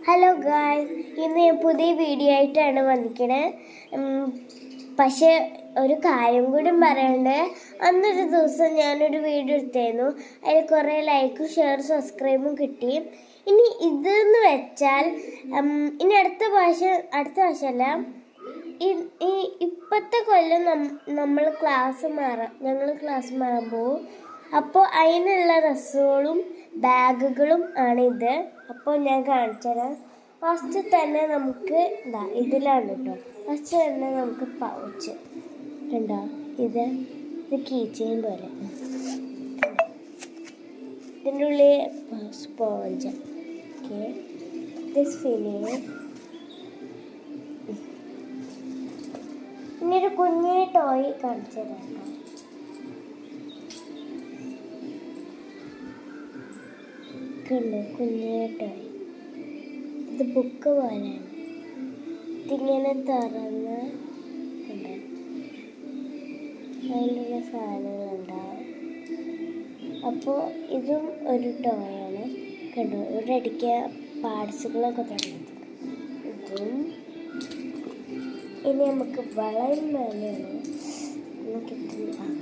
Hello guys, ഇന്ന് ഞാൻ പുതിയ വീഡിയോ ആയിട്ടാണ് വന്നിരിക്കണേ. പക്ഷേ ഒരു കാര്യം കൂടി പറയണ്ടേ. അന്നൊരു ദിവസം ഞാനൊരു വീഡിയോ എടുത്തായിരുന്നു. അതിൽ കുറേ ലൈക്കും ഷെയർ സബ്സ്ക്രൈബും കിട്ടി. ഇനി ഇതെന്ന് വെച്ചാൽ ഇനി അടുത്ത പ്രാവശ്യമല്ല, ഇപ്പോഴത്തെ കൊല്ലം ഞങ്ങൾ ക്ലാസ് മാറാൻ പോകും. അപ്പോൾ അതിനുള്ള ഡ്രസ്സുകളും ബാഗുകളും ആണിത്. അപ്പോൾ ഞാൻ കാണിച്ചു തരാം. ഫസ്റ്റ് തന്നെ നമുക്ക് ഇതിലാണ് കേട്ടോ. ഫസ്റ്റ് തന്നെ നമുക്ക് പൗച്ച് കണ്ടോ. ഇത് കീ ചെയിൻ പോലെ. ഇതിൻ്റെ ഉള്ളിൽ സ്പോഞ്ച്. Okay, this finish. ഇനിയൊരു കുഞ്ഞേ ടോയ് കാണിച്ചു തരാം കേട്ടോ. കണ്ടോ, കുഞ്ഞേ ടോയ്. ഇത് ബുക്ക് പോലെയാണ്. ഇതിങ്ങനെ തുറന്ന് കണ്ടോ, അതിലുള്ള സാധനങ്ങളുണ്ടാവും. അപ്പോൾ ഇതും ഒരു ടോയാണ്. കണ്ടോ, ഇവിടെ അടിക്കുക പാർട്സുകളൊക്കെ തുടങ്ങി. ഇതും ഇനി നമുക്ക് വളയും മേലെയാണ് കിട്ടുന്നത്.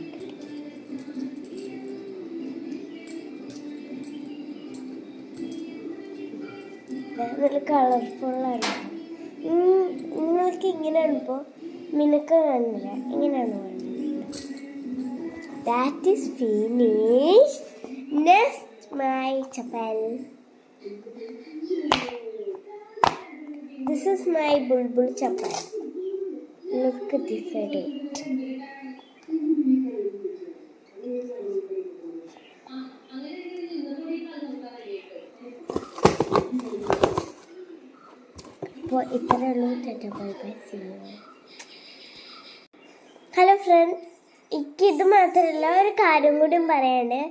നല്ല കളർഫുള്ളാണ്. നിങ്ങൾക്ക് ഇങ്ങനെയാണ്. ഇപ്പോൾ മിനുക്ക് കാണില്ല, ഇങ്ങനെയാണ് വേണ്ടത്. That is finish. Next my chappal. This is my Bulbul chappal. Look this side. അപ്പോൾ ഇത്രയേ ഉള്ളൂ. Tata bye bye, see you. Hello friend, എനിക്ക് ഇത് മാത്രമല്ല ഒരു കാര്യം കൂടി പറയാണ്ട്.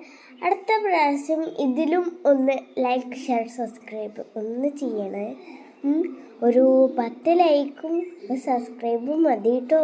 അടുത്ത പ്രാവശ്യം ഇതിലും ഒന്ന് ലൈക്ക് ഷെയർ സബ്സ്ക്രൈബ് ഒന്ന് ചെയ്യണേ. ഒരു 10 ലൈക്കും സബ്സ്ക്രൈബും മതി കേട്ടോ.